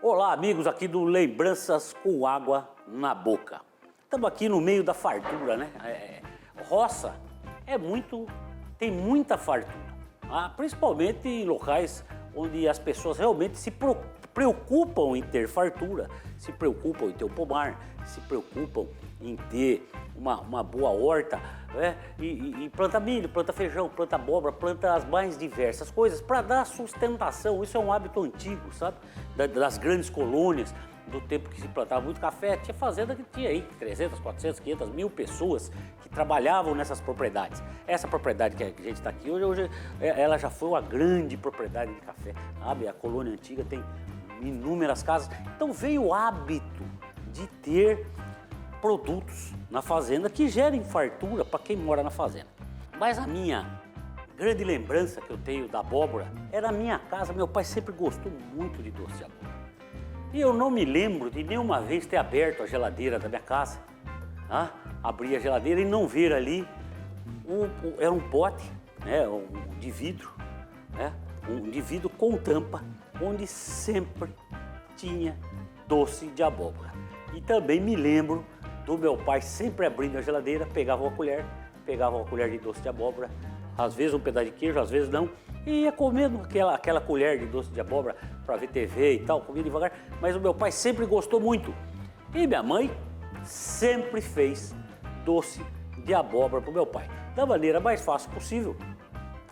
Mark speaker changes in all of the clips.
Speaker 1: Olá, amigos aqui do Lembranças com Água na Boca. Estamos aqui no meio da fartura, né? Roça tem muita fartura, principalmente em locais onde as pessoas realmente se preocupam em ter fartura, se preocupam em ter um pomar, se preocupam em ter uma boa horta, né? E planta milho, planta feijão, planta abóbora, planta as mais diversas coisas para dar sustentação. Isso é um hábito antigo, sabe? Das grandes colônias, do tempo que se plantava muito café. Tinha fazenda que tinha aí 300, 400, 500 mil pessoas que trabalhavam nessas propriedades. Essa propriedade que a gente está aqui hoje, ela já foi uma grande propriedade de café, sabe? A colônia antiga tem inúmeras casas. Então veio o hábito de ter produtos na fazenda que gerem fartura para quem mora na fazenda. Mas a minha grande lembrança que eu tenho da abóbora era a minha casa. Meu pai sempre gostou muito de doce de abóbora. E eu não me lembro de nenhuma vez ter aberto a geladeira da minha casa, abrir a geladeira e não ver ali, era um pote, né, de vidro, né, um de vidro com tampa, onde sempre tinha doce de abóbora. E também me lembro do meu pai sempre abrindo a geladeira, pegava uma colher de doce de abóbora, às vezes um pedaço de queijo, às vezes não, e ia comendo aquela colher de doce de abóbora para ver TV e tal, comia devagar, mas o meu pai sempre gostou muito. E minha mãe sempre fez doce de abóbora para o meu pai, da maneira mais fácil possível.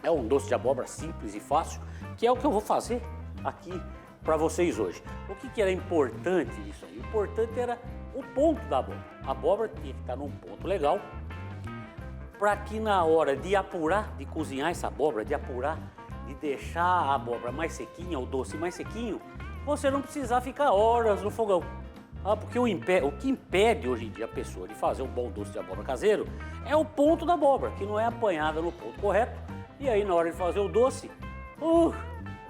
Speaker 1: É um doce de abóbora simples e fácil, que é o que eu vou fazer aqui para vocês hoje. O que era importante nisso aí? O importante era o ponto da abóbora. A abóbora tinha que estar num ponto legal, para que na hora de apurar, de cozinhar essa abóbora, de apurar, de deixar a abóbora mais sequinha, o doce mais sequinho, você não precisar ficar horas no fogão. Porque o que impede hoje em dia a pessoa de fazer um bom doce de abóbora caseiro é o ponto da abóbora, que não é apanhada no ponto correto. E aí na hora de fazer o doce,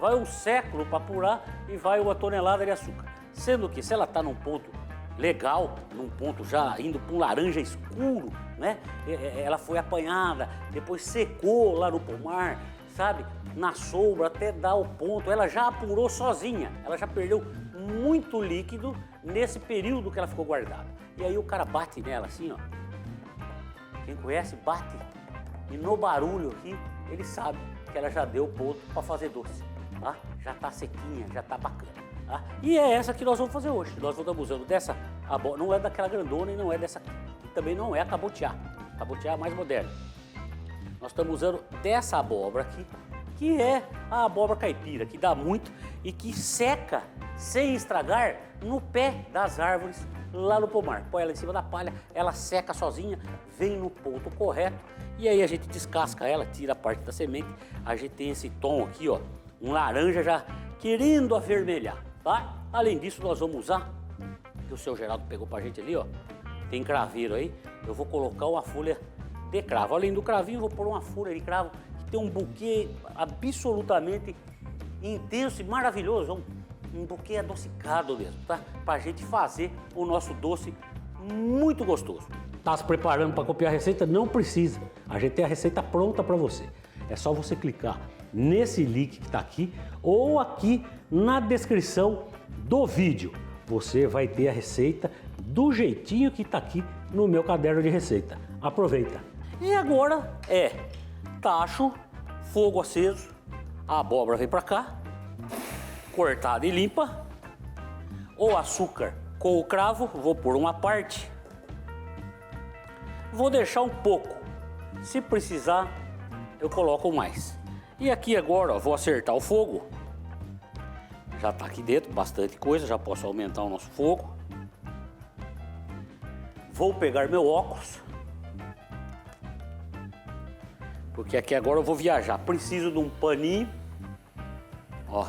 Speaker 1: vai um século para apurar e vai uma tonelada de açúcar. Sendo que se ela está num ponto legal, num ponto já indo para um laranja escuro, né? Ela foi apanhada, depois secou lá no pomar, sabe? Na sombra até dar o ponto, ela já apurou sozinha, ela já perdeu muito líquido nesse período que ela ficou guardada. E aí o cara bate nela assim, ó. Quem conhece, bate. E no barulho aqui, ele sabe que ela já deu o ponto para fazer doce. Já tá sequinha, já tá bacana. E é essa que nós vamos fazer hoje. Nós estamos usando dessa abóbora, não é daquela grandona e não é dessa, e também não é a cabotiá. A cabotiá é a mais moderna. Nós estamos usando dessa abóbora aqui, que é a abóbora caipira, que dá muito e que seca sem estragar no pé das árvores lá no pomar. Põe ela em cima da palha, ela seca sozinha, vem no ponto correto e aí a gente descasca ela, tira a parte da semente. A gente tem esse tom aqui, ó, um laranja já querendo avermelhar, tá? Além disso, nós vamos usar, que o seu Geraldo pegou pra gente ali, ó, tem craveiro aí, eu vou colocar uma folha de cravo. Além do cravinho, eu vou pôr uma folha de cravo que tem um buquê absolutamente intenso e maravilhoso, um buquê adocicado mesmo, tá? Pra gente fazer o nosso doce muito gostoso. Tá se preparando para copiar a receita? Não precisa, a gente tem a receita pronta para você. É só você clicar nesse link que está aqui ou aqui na descrição do vídeo. Você vai ter a receita do jeitinho que está aqui no meu caderno de receita. Aproveita! E agora tacho, fogo aceso, a abóbora vem para cá, cortada e limpa. O açúcar com o cravo, vou pôr uma parte. Vou deixar um pouco, se precisar eu coloco mais. E aqui agora, ó, vou acertar o fogo. Já está aqui dentro bastante coisa, já posso aumentar o nosso fogo. Vou pegar meu óculos, porque aqui agora eu vou viajar. Preciso de um paninho, ó,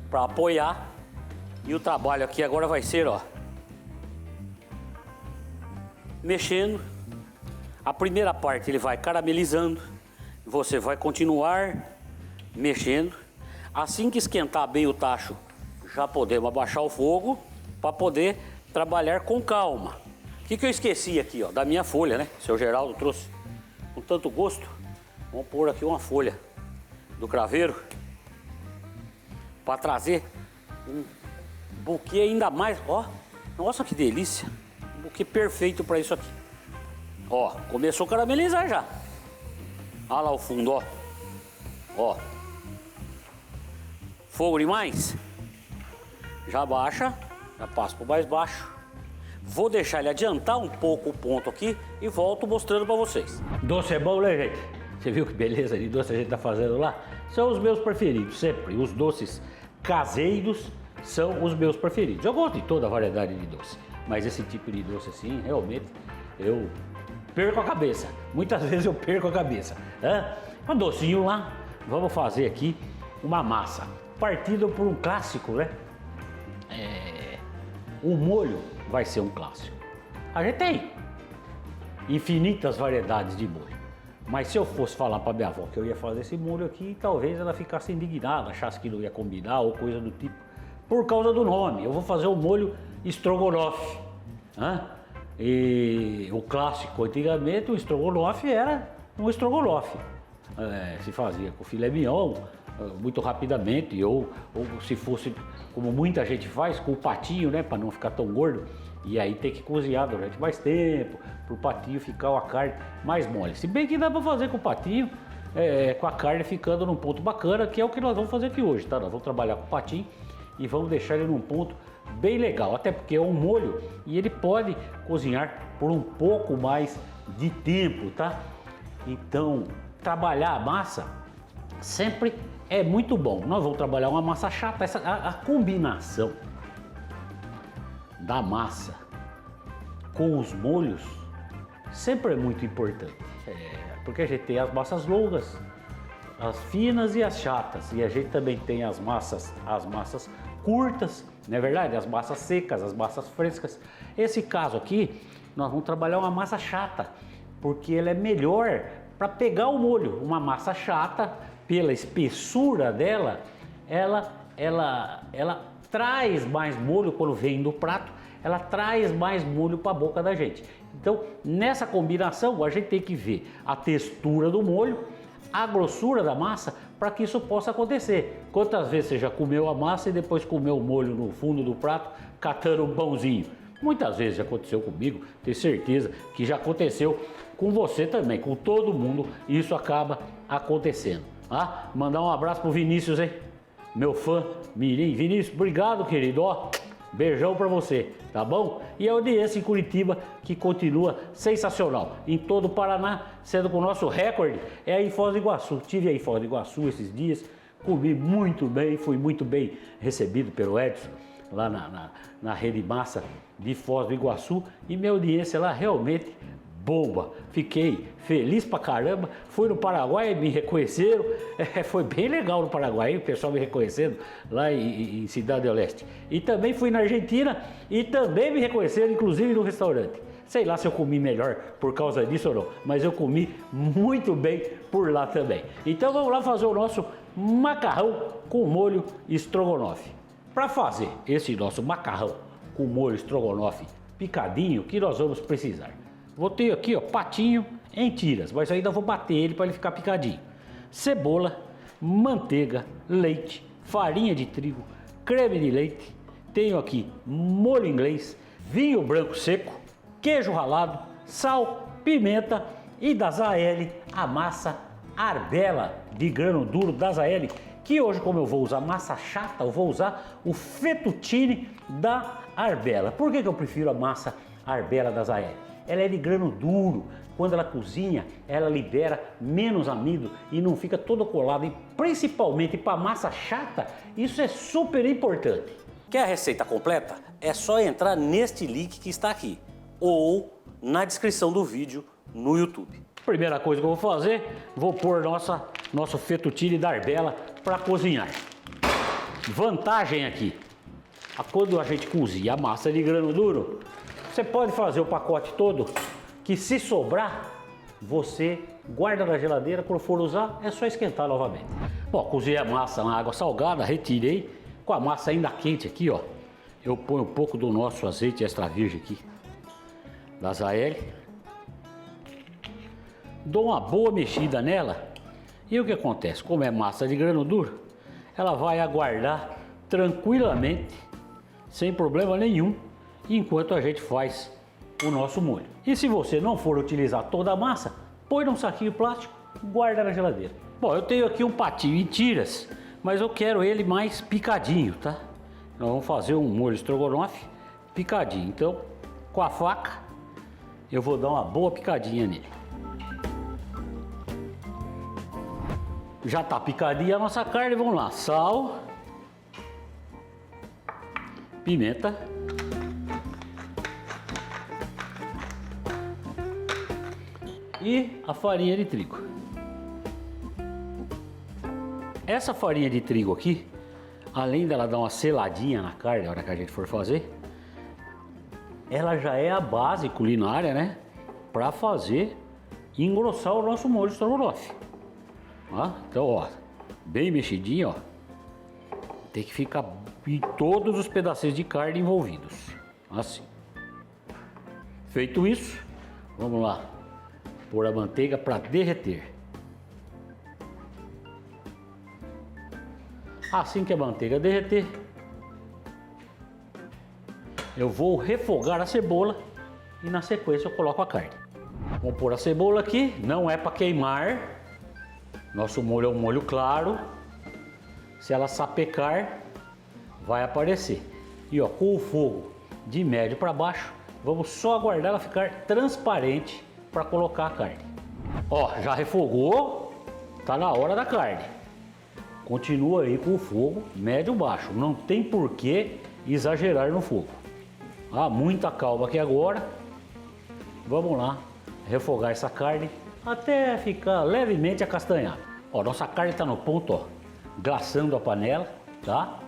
Speaker 1: para apoiar. E o trabalho aqui agora vai ser, ó, mexendo. A primeira parte ele vai caramelizando. Você vai continuar mexendo. Assim que esquentar bem o tacho, já podemos abaixar o fogo para poder trabalhar com calma. O que eu esqueci aqui, ó, da minha folha, né? O seu Geraldo trouxe com tanto gosto. Vamos pôr aqui uma folha do craveiro para trazer Buquê ainda mais, ó. Nossa, que delícia. Buquê perfeito para isso aqui. Ó, começou a caramelizar já. Olha lá o fundo, ó. Ó. Fogo demais. Já baixa, já passo para mais baixo. Vou deixar ele adiantar um pouco o ponto aqui e volto mostrando para vocês. Doce é bom, né, gente? Você viu que beleza de doce a gente tá fazendo lá? São os meus preferidos, sempre. Os doces caseiros são os meus preferidos. Eu gosto de toda a variedade de doce, mas esse tipo de doce assim, realmente, eu perco a cabeça. Muitas vezes eu perco a cabeça. Um docinho lá, vamos fazer aqui uma massa. Partido por um clássico, né? O molho vai ser um clássico. A gente tem infinitas variedades de molho. Mas se eu fosse falar para minha avó que eu ia fazer esse molho aqui, talvez ela ficasse indignada, achasse que não ia combinar ou coisa do tipo. Por causa do nome, eu vou fazer o molho estrogonofe. E o clássico, antigamente, o estrogonofe era um estrogonofe. Se fazia com filé mignon, muito rapidamente, ou se fosse, como muita gente faz, com o patinho, né, para não ficar tão gordo. E aí tem que cozinhar durante mais tempo, para o patinho ficar a carne mais mole. Se bem que dá para fazer com o patinho, com a carne ficando num ponto bacana, que é o que nós vamos fazer aqui hoje, tá? Nós vamos trabalhar com o patinho e vamos deixar ele num ponto bem legal, até porque é um molho e ele pode cozinhar por um pouco mais de tempo, tá? Então, trabalhar a massa sempre é muito bom. Nós vamos trabalhar uma massa chata, a combinação da massa com os molhos sempre é muito importante, porque a gente tem as massas longas, as finas e as chatas, e a gente também tem as massas curtas, não é verdade? As massas secas, as massas frescas. Esse caso aqui, nós vamos trabalhar uma massa chata, porque ela é melhor para pegar o molho. Uma massa chata, pela espessura dela, ela traz mais molho quando vem do prato, ela traz mais molho para a boca da gente. Então, nessa combinação, a gente tem que ver a textura do molho, a grossura da massa, para que isso possa acontecer. Quantas vezes você já comeu a massa e depois comeu o molho no fundo do prato, catando um pãozinho? Muitas vezes já aconteceu comigo, tenho certeza que já aconteceu com você também, com todo mundo, isso acaba acontecendo. Mandar um abraço pro Vinícius, hein? Meu fã, Mirim. Vinícius, obrigado, querido. Beijão pra você, tá bom? E a audiência em Curitiba, que continua sensacional. Em todo o Paraná, sendo que o nosso recorde é aí em Foz do Iguaçu. Estive aí em Foz do Iguaçu esses dias, comi muito bem, fui muito bem recebido pelo Edson, lá na Rede Massa de Foz do Iguaçu. E minha audiência lá realmente bomba. Fiquei feliz pra caramba. Fui no Paraguai, me reconheceram. Foi bem legal no Paraguai, o pessoal me reconhecendo lá em Cidade do Leste. E também fui na Argentina e também me reconheceram, inclusive no restaurante. Sei lá se eu comi melhor por causa disso ou não, mas eu comi muito bem por lá também. Então vamos lá fazer o nosso macarrão com molho estrogonofe. Para fazer esse nosso macarrão com molho estrogonofe picadinho, que nós vamos precisar? Vou ter aqui, patinho em tiras, mas ainda vou bater ele para ele ficar picadinho. Cebola, manteiga, leite, farinha de trigo, creme de leite. Tenho aqui molho inglês, vinho branco seco, queijo ralado, sal, pimenta e da Zaelle a massa Arbella de grano duro da Zaelle, que hoje, como eu vou usar massa chata, eu vou usar o fettuccine da Arbella. Por que eu prefiro a massa Arbella da Zaelle? Ela é de grano duro, quando ela cozinha, ela libera menos amido e não fica todo colado. E principalmente para massa chata, isso é super importante. Quer a receita completa? É só entrar neste link que está aqui ou na descrição do vídeo no YouTube. Primeira coisa que eu vou fazer, vou pôr nosso fettuccine da Arbella para cozinhar. Vantagem aqui, quando a gente cozinha a massa de grano duro, você pode fazer o pacote todo, que se sobrar, você guarda na geladeira, quando for usar, é só esquentar novamente. Bom, cozinhei a massa na água salgada, retirei, com a massa ainda quente aqui, eu ponho um pouco do nosso azeite extra virgem aqui, da Zaelle, dou uma boa mexida nela, e o que acontece? Como é massa de grano duro, ela vai aguardar tranquilamente sem problema nenhum, enquanto a gente faz o nosso molho. E se você não for utilizar toda a massa, põe num saquinho plástico e guarda na geladeira. Bom, eu tenho aqui um patinho em tiras, mas eu quero ele mais picadinho, tá? Nós vamos fazer um molho estrogonofe picadinho. Então, com a faca, eu vou dar uma boa picadinha nele. Já tá picadinha a nossa carne, vamos lá. Sal, pimenta, e a farinha de trigo. Essa farinha de trigo aqui, além dela dar uma seladinha na carne na hora que a gente for fazer, ela já é a base culinária, né, para fazer e engrossar o nosso molho estrogonofe. Então, ó, bem mexidinho, ó. Tem que ficar em todos os pedacinhos de carne envolvidos, assim. Feito isso, vamos lá pôr a manteiga para derreter. Assim que a manteiga derreter, eu vou refogar a cebola e na sequência eu coloco a carne. Vamos pôr a cebola aqui, não é para queimar. Nosso molho é um molho claro. Se ela sapecar, vai aparecer. E ó, com o fogo de médio para baixo, vamos só aguardar ela ficar transparente para colocar a carne. Ó, já refogou, tá na hora da carne. Continua aí com o fogo médio baixo, não tem por que exagerar no fogo. Muita calma aqui agora. Vamos lá refogar essa carne até ficar levemente acastanhada. Ó, nossa carne está no ponto, ó, glaçando a panela, tá?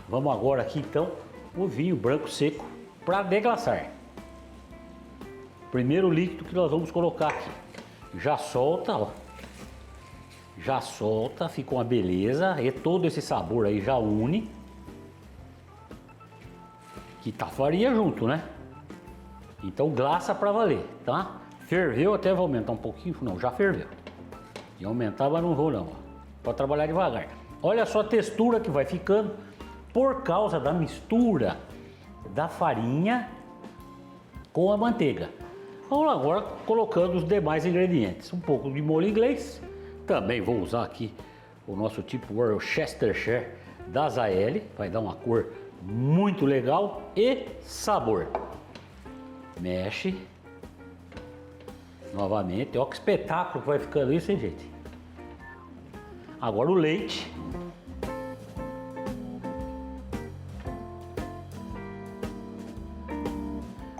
Speaker 1: Vamos agora aqui então o vinho branco seco para deglaçar. Primeiro líquido que nós vamos colocar aqui. Já solta, ó. Já solta, fica uma beleza. E todo esse sabor aí já une. Que tá farinha junto, né? Então glaça para valer, tá? Ferveu, até vou aumentar um pouquinho. Não, já ferveu. E aumentar, mas não vou não, ó. Pode trabalhar devagar. Olha só a textura que vai ficando por causa da mistura da farinha com a manteiga. Vamos lá agora colocando os demais ingredientes. Um pouco de molho inglês. Também vou usar aqui o nosso tipo Worcestershire da Azaeli. Vai dar uma cor muito legal e sabor. Mexe. Novamente. Olha que espetáculo que vai ficando isso, hein, gente? Agora o leite.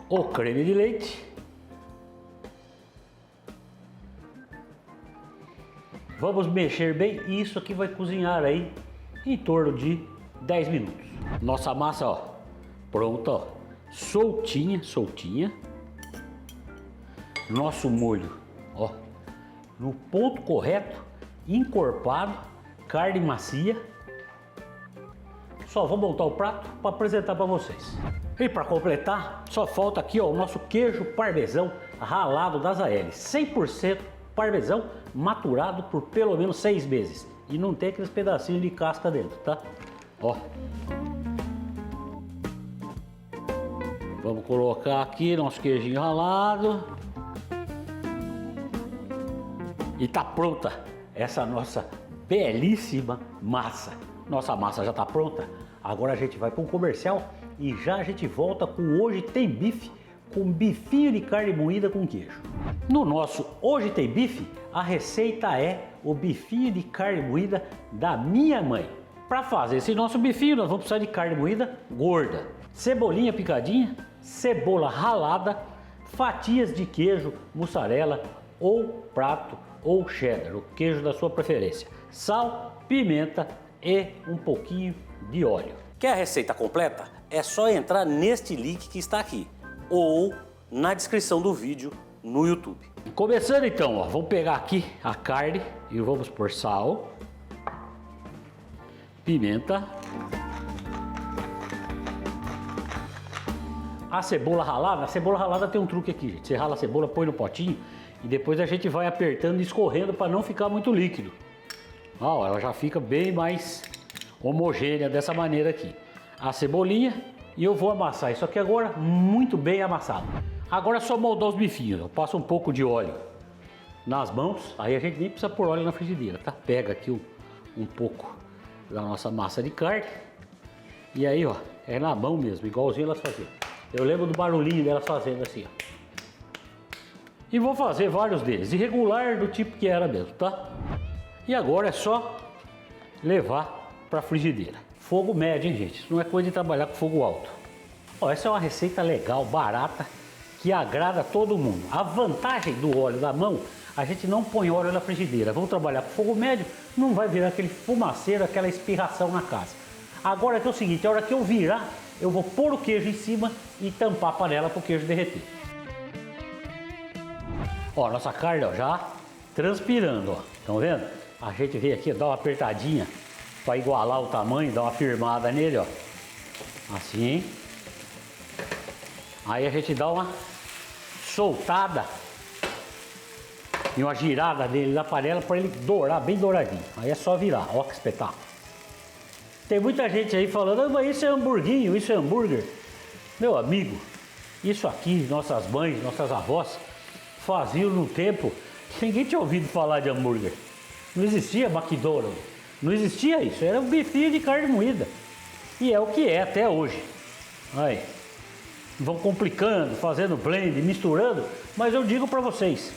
Speaker 1: O creme de leite. Vamos mexer bem e isso aqui vai cozinhar aí em torno de 10 minutos. Nossa massa, ó, pronta, ó, soltinha, soltinha. Nosso molho, ó, no ponto correto, encorpado, carne macia. Só vou montar o prato para apresentar para vocês. E para completar, só falta aqui, ó, o nosso queijo parmesão ralado da Azaeli, 100% parmesão, maturado por pelo menos 6 meses. E não tem aqueles pedacinhos de casca dentro, tá? Ó. Vamos colocar aqui nosso queijinho ralado. E tá pronta essa nossa belíssima massa. Nossa massa já tá pronta. Agora a gente vai para um comercial e já a gente volta com Hoje Tem Bife, com bifinho de carne moída com queijo. No nosso Hoje Tem Bife, a receita é o bifinho de carne moída da minha mãe. Para fazer esse nosso bifinho, nós vamos precisar de carne moída gorda, cebolinha picadinha, cebola ralada, fatias de queijo, mussarela ou prato ou cheddar, o queijo da sua preferência, sal, pimenta e um pouquinho de óleo. Quer a receita completa? É só entrar neste link que está aqui ou na descrição do vídeo no YouTube. Começando então, ó, vamos pegar aqui a carne e vamos pôr sal, pimenta, a cebola ralada tem um truque aqui, gente. Você rala a cebola, põe no potinho e depois a gente vai apertando e escorrendo para não ficar muito líquido. Ó, ela já fica bem mais homogênea dessa maneira aqui. A cebolinha
Speaker 2: E eu vou amassar isso aqui agora muito bem amassado. Agora é só moldar os bifinhos. Eu passo um pouco de óleo nas mãos, aí a gente nem precisa pôr óleo na frigideira, tá? Pega aqui um pouco da nossa massa de carne e aí, ó, é na mão mesmo, igualzinho elas faziam. Eu lembro do barulhinho delas fazendo assim, ó. E vou fazer vários deles, irregular do tipo que era mesmo, tá? E agora é só levar para frigideira. Fogo médio, hein, gente? Isso não é coisa de trabalhar com fogo alto. Ó, essa é uma receita legal, barata, que agrada a todo mundo. A vantagem do óleo da mão, a gente não põe óleo na frigideira. Vamos trabalhar com fogo médio, não vai virar aquele fumaceiro, aquela espirração na casa. Agora que é o seguinte, a hora que eu virar, eu vou pôr o queijo em cima e tampar a panela para o queijo derreter. Ó, nossa carne, ó, já transpirando, ó. Estão vendo? A gente vem aqui, dá uma apertadinha para igualar o tamanho, dá uma firmada nele, ó. Assim. Aí a gente dá uma soltada e uma girada dele na panela para ele dourar bem douradinho. Aí é só virar, ó que espetáculo. Tem muita gente aí falando, ah, mas isso é hamburguinho, isso é hambúrguer. Meu amigo, isso aqui, nossas mães, nossas avós faziam no tempo que ninguém tinha ouvido falar de hambúrguer. Não existia McDonald's, não existia isso, era um bifinho de carne moída. E é o que é até hoje. Aí, vão complicando, fazendo blend, misturando, mas eu digo para vocês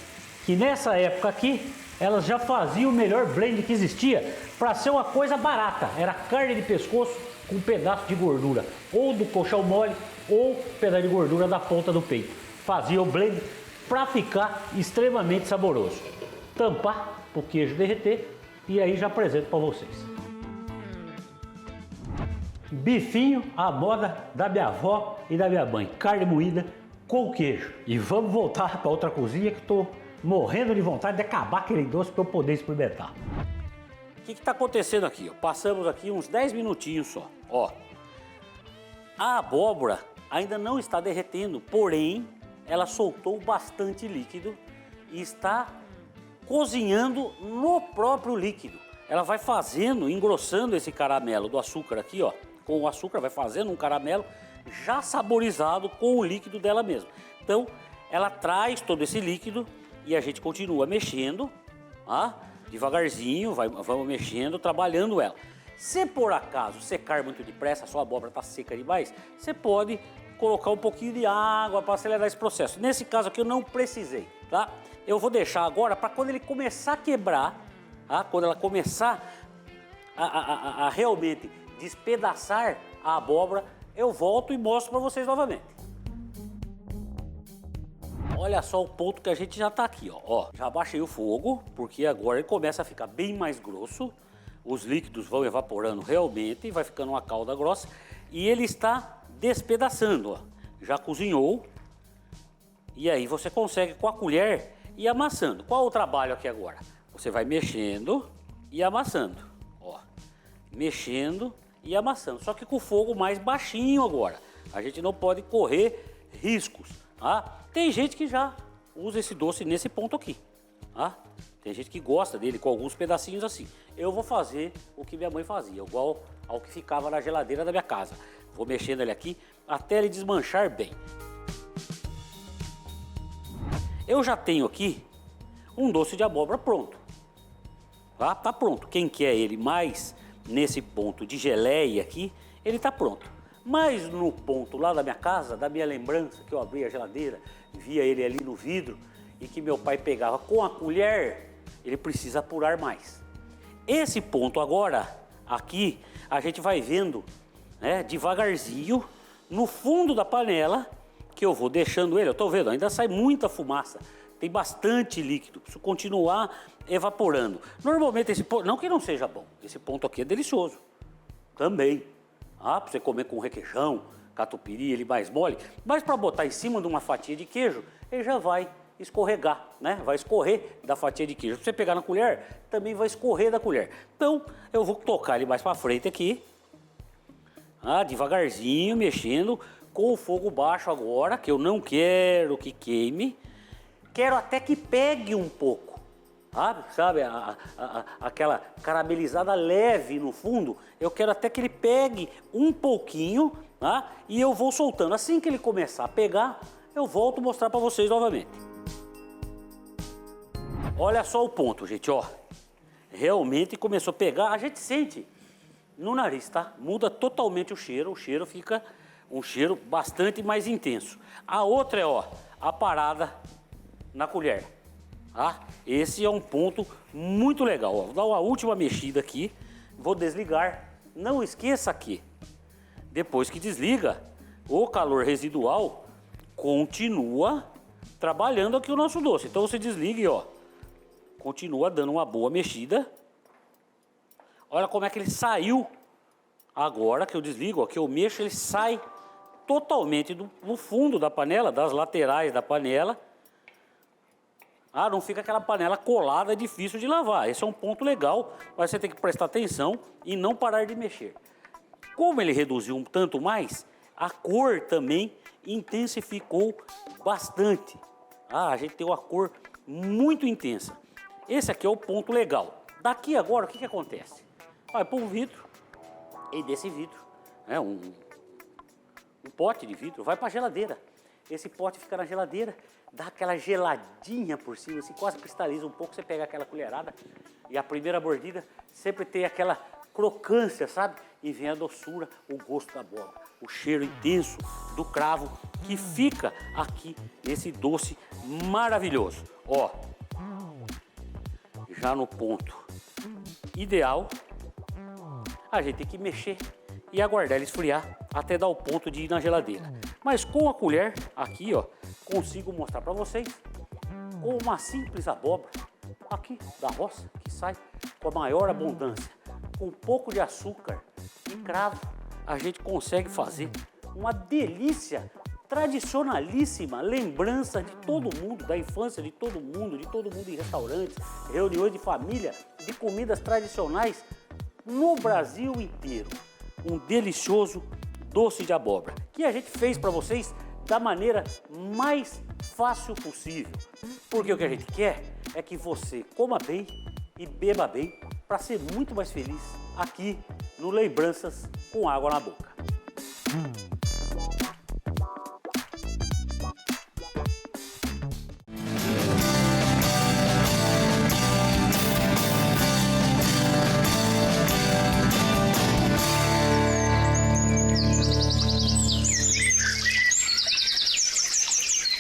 Speaker 2: que nessa época aqui, elas já faziam o melhor blend que existia para ser uma coisa barata. Era carne de pescoço com um pedaço de gordura, ou do coxão mole, ou pedaço de gordura da ponta do peito. Fazia o blend para ficar extremamente saboroso. Tampar o queijo derreter e aí já apresento para vocês. Bifinho à moda da minha avó e da minha mãe, carne moída com queijo. E vamos voltar para outra cozinha que estou morrendo de vontade de acabar aquele doce para eu poder experimentar.
Speaker 1: O que está acontecendo aqui? Ó? Passamos aqui uns 10 minutinhos só. Ó, a abóbora ainda não está derretendo, porém ela soltou bastante líquido e está cozinhando no próprio líquido. Ela vai fazendo, engrossando esse caramelo do açúcar aqui, ó. Com o açúcar vai fazendo um caramelo já saborizado com o líquido dela mesma. Então ela traz todo esse líquido e a gente continua mexendo, tá? Devagarzinho, vamos mexendo, trabalhando ela. Se por acaso secar muito depressa, a sua abóbora está seca demais, você pode colocar um pouquinho de água para acelerar esse processo. Nesse caso aqui eu não precisei, tá? Eu vou deixar agora para quando ele começar a quebrar, tá? Quando ela começar a realmente despedaçar a abóbora, eu volto e mostro para vocês novamente. Olha só o ponto que a gente já está aqui, ó. Já baixei o fogo, porque agora ele começa a ficar bem mais grosso. Os líquidos vão evaporando realmente, vai ficando uma calda grossa. E ele está despedaçando, ó. Já cozinhou. E aí você consegue com a colher ir amassando. Qual é o trabalho aqui agora? Você vai mexendo e amassando, ó. Mexendo e amassando. Só que com o fogo mais baixinho agora. A gente não pode correr riscos, tá? Tem gente que já usa esse doce nesse ponto aqui, tá? Tem gente que gosta dele com alguns pedacinhos assim. Eu vou fazer o que minha mãe fazia, igual ao que ficava na geladeira da minha casa. Vou mexendo ele aqui até ele desmanchar bem. Eu já tenho aqui um doce de abóbora pronto. Tá pronto. Quem quer ele mais nesse ponto de geleia aqui, ele tá pronto. Mas no ponto lá da minha casa, da minha lembrança, que eu abri a geladeira, via ele ali no vidro e que meu pai pegava com a colher, ele precisa apurar mais. Esse ponto agora, aqui, a gente vai vendo, né, devagarzinho, no fundo da panela, que eu vou deixando ele, eu tô vendo, ainda sai muita fumaça, tem bastante líquido, preciso continuar evaporando. Normalmente esse ponto, não que não seja bom, esse ponto aqui é delicioso, também. Para você comer com requeijão, catupiry, ele mais mole, mas para botar em cima de uma fatia de queijo, ele já vai escorregar, né? Vai escorrer da fatia de queijo. Se você pegar na colher, também vai escorrer da colher. Então, eu vou tocar ele mais para frente aqui, devagarzinho, mexendo, com o fogo baixo agora, que eu não quero que queime. Quero até que pegue um pouco, sabe aquela caramelizada leve no fundo. Eu quero até que ele pegue um pouquinho, tá? E eu vou soltando. Assim que ele começar a pegar, eu volto a mostrar para vocês novamente. Olha só o ponto, gente, ó. Realmente começou a pegar, a gente sente no nariz, tá? Muda totalmente o cheiro fica um cheiro bastante mais intenso. A outra é, ó, a parada na colher, tá? Esse é um ponto muito legal, ó. Vou dar uma última mexida aqui, vou desligar. Não esqueça que, depois que desliga, o calor residual continua trabalhando aqui o nosso doce. Então você desliga e, ó, continua dando uma boa mexida. Olha como é que ele saiu. Agora que eu desligo, ó, que eu mexo, ele sai totalmente do fundo da panela, das laterais da panela. Não fica aquela panela colada, difícil de lavar. Esse é um ponto legal, mas você tem que prestar atenção e não parar de mexer. Como ele reduziu um tanto mais, a cor também intensificou bastante. A gente tem uma cor muito intensa. Esse aqui é o ponto legal. Daqui agora, o que acontece? Vai pôr um vidro, e desse vidro, né, um pote de vidro, vai para a geladeira. Esse pote fica na geladeira, dá aquela geladinha por cima, assim, quase cristaliza um pouco, você pega aquela colherada e a primeira mordida sempre tem aquela crocância, sabe? E vem a doçura, o gosto da abóbora, o cheiro intenso do cravo que fica aqui nesse doce maravilhoso. Ó, já no ponto ideal, a gente tem que mexer e aguardar ele esfriar até dar o ponto de ir na geladeira. Mas com a colher aqui, ó, consigo mostrar para vocês com uma simples abóbora aqui da roça que sai com a maior abundância, com um pouco de açúcar e cravo, a gente consegue fazer uma delícia tradicionalíssima, lembrança de todo mundo, da infância de todo mundo em restaurantes, reuniões de família, de comidas tradicionais no Brasil inteiro. Um delicioso doce de abóbora, que a gente fez para vocês da maneira mais fácil possível. Porque o que a gente quer é que você coma bem e beba bem para ser muito mais feliz aqui no Lembranças com Água na Boca.